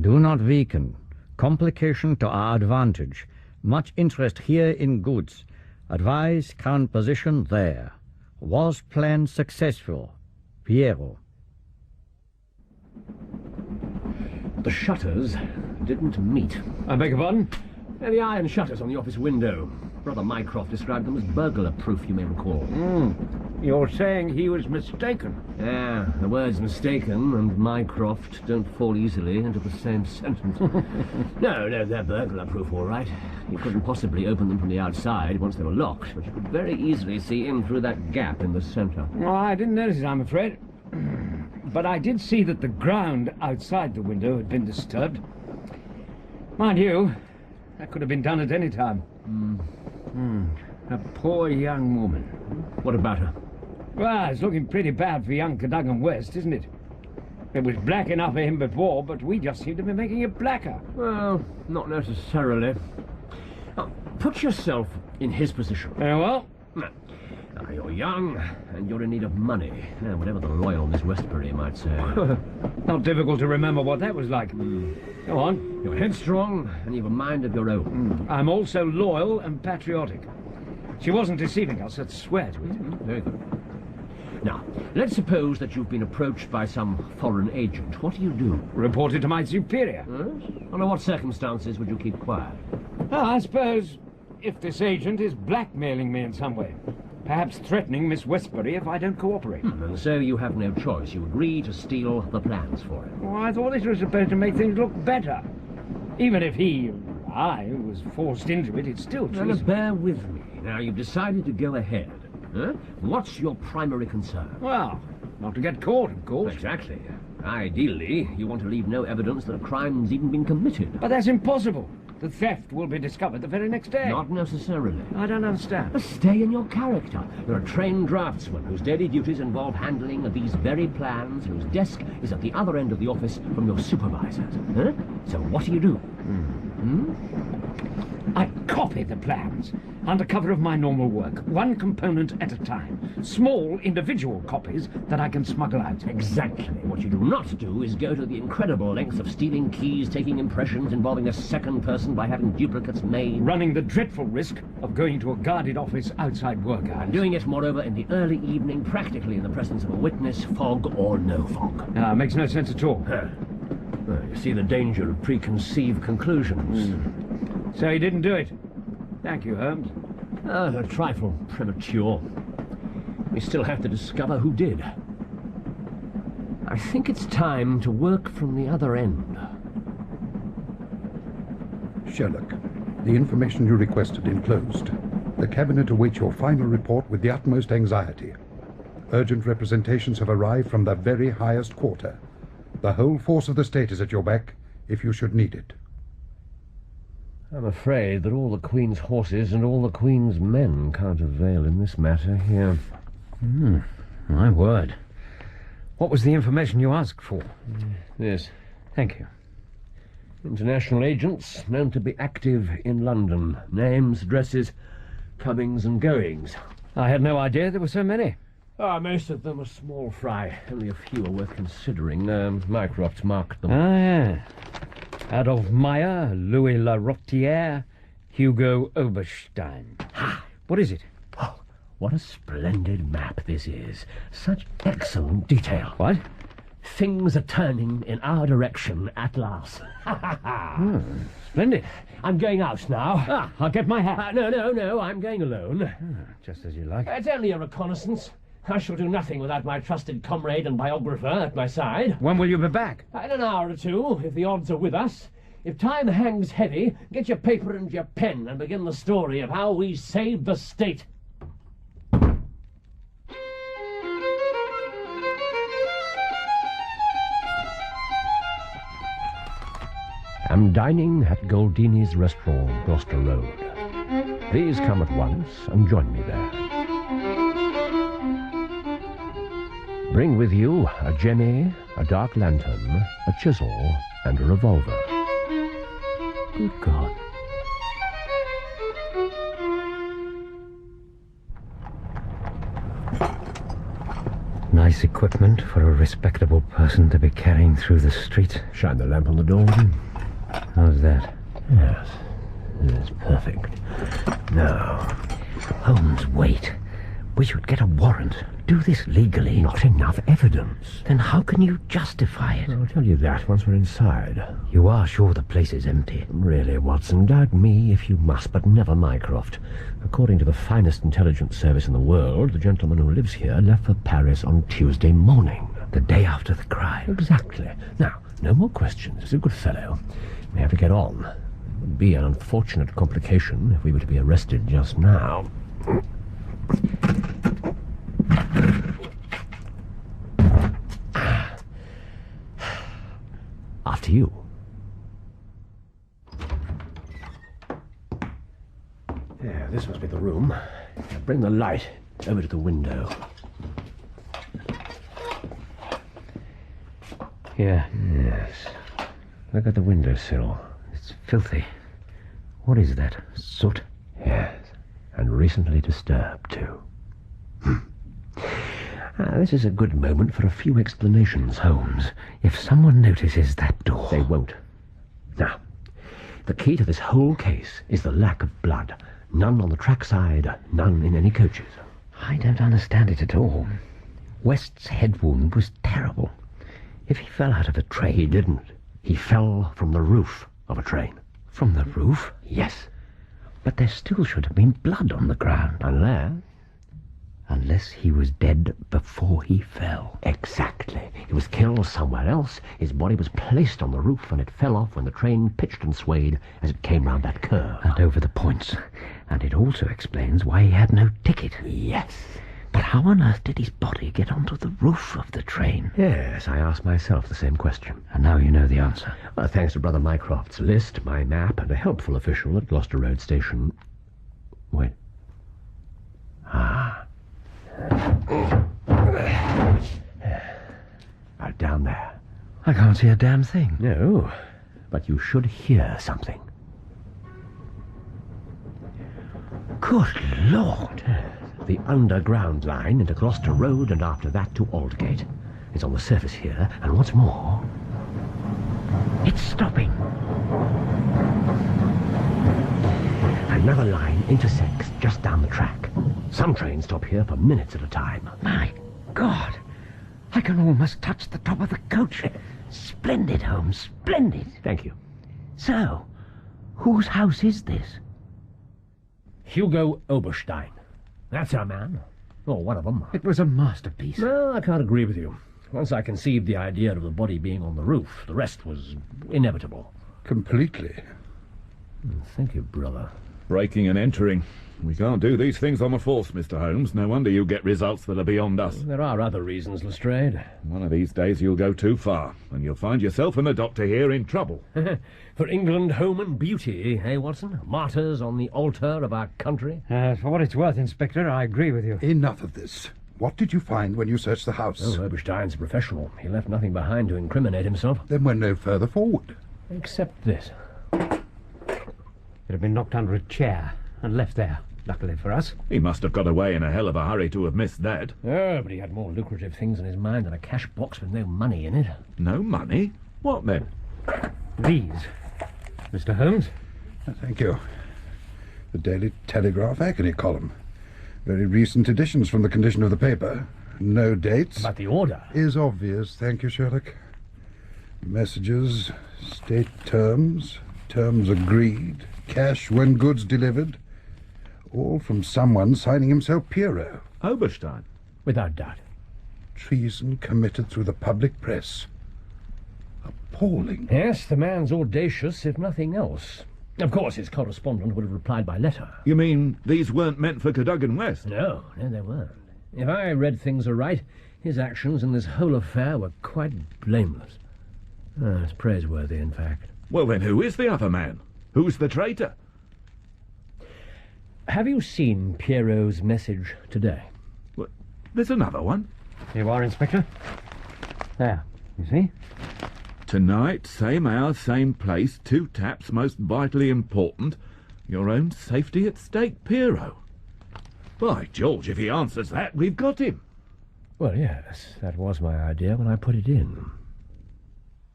Do not weaken. Complication to our advantage. Much interest here in goods. Advise current position there. Was plan successful? Piero. The shutters didn't meet. I beg your pardon? They're the iron shutters on the office window. Brother Mycroft described them as burglar-proof, you may recall. You're saying he was mistaken? Yeah, the words mistaken and Mycroft don't fall easily into the same sentence. No, they're burglar-proof, all right. You couldn't possibly open them from the outside once they were locked, but you could very easily see in through that gap in the centre. Well, I didn't notice it, I'm afraid. But I did see that the ground outside the window had been disturbed. Mind you, that could have been done at any time. A poor young woman. What about her? Well, it's looking pretty bad for young Cadogan West, isn't it? It was black enough for him before, but we just seem to be making it blacker. Well, not necessarily. Now, put yourself in his position. Well? Now, you're young, and you're in need of money. Now, whatever the loyal Miss Westbury might say. Not difficult to remember what that was like. Go on. You're headstrong, and you've a mind of your own. I'm also loyal and patriotic. She wasn't deceiving us, let's swear to it. Very good. Now, let's suppose that you've been approached by some foreign agent. What do you do? Report it to my superior. Yes? Under what circumstances would you keep quiet? Well, I suppose if this agent is blackmailing me in some way. Perhaps threatening Miss Westbury if I don't cooperate. And so you have no choice. You agree to steal the plans for him. Well, I thought this was supposed to make things look better. Even if I was forced into it, it's still Now, treason. bear with me. Now, you've decided to go ahead. Huh? What's your primary concern? Well, not to get caught, of course. Exactly. Ideally, you want to leave no evidence that a crime's even been committed. But that's impossible. The theft will be discovered the very next day. Not necessarily. I don't understand. Stay in your character. You're a trained draftsman whose daily duties involve handling of these very plans, whose desk is at the other end of the office from your supervisors. Huh? So what do? I copy the plans under cover of my normal work, one component at a time. Small individual copies that I can smuggle out. Exactly. What you do not do is go to the incredible lengths of stealing keys, taking impressions, involving a second person by having duplicates made. Running the dreadful risk of going to a guarded office outside work hours. And doing it, moreover, in the early evening, practically in the presence of a witness, fog or no fog. Makes no sense at all. Well, you see the danger of preconceived conclusions. So he didn't do it. Thank you, Holmes. A trifle premature. We still have to discover who did. I think it's time to work from the other end. Sherlock, the information you requested enclosed. The Cabinet awaits your final report with the utmost anxiety. Urgent representations have arrived from the very highest quarter. The whole force of the state is at your back, if you should need it. I'm afraid that all the Queen's horses and all the Queen's men can't avail in this matter here. My word. What was the information you asked for? Yes. Thank you. International agents known to be active in London. Names, addresses, comings and goings. I had no idea there were so many. Most of them are small fry. Only a few are worth considering. Mycroft marked them. Yeah. Adolf Meyer, Louis Laroctière, Hugo Oberstein. What is it? Oh, what a splendid map this is. Such excellent detail. What? Things are turning in our direction at last. Splendid. I'm going out now. I'll get my hat. No, I'm going alone. Just as you like. It's only a reconnaissance. I shall do nothing without my trusted comrade and biographer at my side. When will you be back? In an hour or two, if the odds are with us. If time hangs heavy, get your paper and your pen and begin the story of how we saved the state. I'm dining at Goldini's restaurant, Gloucester Road. Please come at once and join me there. Bring with you a jemmy, a dark lantern, a chisel, and a revolver. Good God. Nice Nice equipment for a respectable person to be carrying through the street. Shine the lamp on the door, would you? How's that? Yes. That's perfect. Now, Holmes, wait. We should get a warrant. Do this legally. not enough evidence. Then how can you justify it? I'll tell you that once we're inside. You are sure the place is empty? Really, Watson, doubt me if you must, but never Mycroft. According to the finest intelligence service in the world, the gentleman who lives here left for Paris on Tuesday morning. The day after the crime. Exactly. Now, no more questions. He's a good fellow. We have to get on. It would be an unfortunate complication if we were to be arrested just now. After you. Yeah, this must be the room. Now bring the light over to the window. Here. Yes. Look at the windowsill. It's filthy. What is that? Soot? Yes. And recently disturbed, too. This is a good moment for a few explanations, Holmes. If someone notices that door... They won't. Now, the key to this whole case is the lack of blood. None on the trackside, none in any coaches. I don't understand it at all. West's head wound was terrible. If he fell out of a train... He didn't. He fell from the roof of a train. From the roof? Yes. But there still should have been blood on the ground. Unless he was dead before he fell. Exactly. He was killed somewhere else. His body was placed on the roof and it fell off when the train pitched and swayed as it came round that curve. And over the points. And it also explains why he had no ticket. Yes. But how on earth did his body get onto the roof of the train? Yes, I asked myself the same question. And now you know the answer. Well, thanks to Brother Mycroft's list, my map, and a helpful official at Gloucester Road Station. Wait. Out down there. I can't see a damn thing. No, but you should hear something. Good Lord. The underground line into Gloucester Road and after that to Aldgate. It's on the surface here, and what's more... It's stopping. Another line intersects just down the track. Some trains stop here for minutes at a time. My God. I can almost touch the top of the coach. Splendid, Holmes, splendid. Thank you. So, whose house is this? Hugo Oberstein. That's our man. Or one of them. It was a masterpiece. No, I can't agree with you. Once I conceived the idea of the body being on the roof, the rest was inevitable. Completely. Thank you, brother. Breaking and entering. We can't do these things on the force, Mr. Holmes. No wonder you get results that are beyond us. There are other reasons, Lestrade. One of these days you'll go too far, and you'll find yourself and the doctor here in trouble. For England, home and beauty, eh, Watson? Martyrs on the altar of our country. For what it's worth, Inspector, I agree with you. Enough of this. What did you find when you searched the house? Oh, Oberstein's a professional. He left nothing behind to incriminate himself. Then went no further forward. Except this. It had been knocked under a chair and left there, luckily for us. He must have got away in a hell of a hurry to have missed that. Oh, but he had more lucrative things in his mind than a cash box with no money in it. No money? What then? These, Mr. Holmes. Thank you. The Daily Telegraph agony column. Very recent editions from the condition of the paper. No dates. But the order. Is obvious, thank you, Sherlock. Messages, state terms, terms agreed, cash when goods delivered. All from someone signing himself Pierrot. Oberstein? Without doubt. Treason committed through the public press. Appalling. Yes, the man's audacious, if nothing else. Of course, his correspondent would have replied by letter. You mean these weren't meant for Cadogan West? No, they weren't. If I read things aright, his actions in this whole affair were quite blameless. It's praiseworthy, in fact. Well, then who is the other man? Who's the traitor? Have you seen Pierrot's message today? What? There's another one. Here you are, Inspector. There, you see? Tonight, same hour, same place, 2 taps, most vitally important. Your own safety at stake, Pierrot. By George, if he answers that, we've got him. Well, yes, that was my idea when I put it in.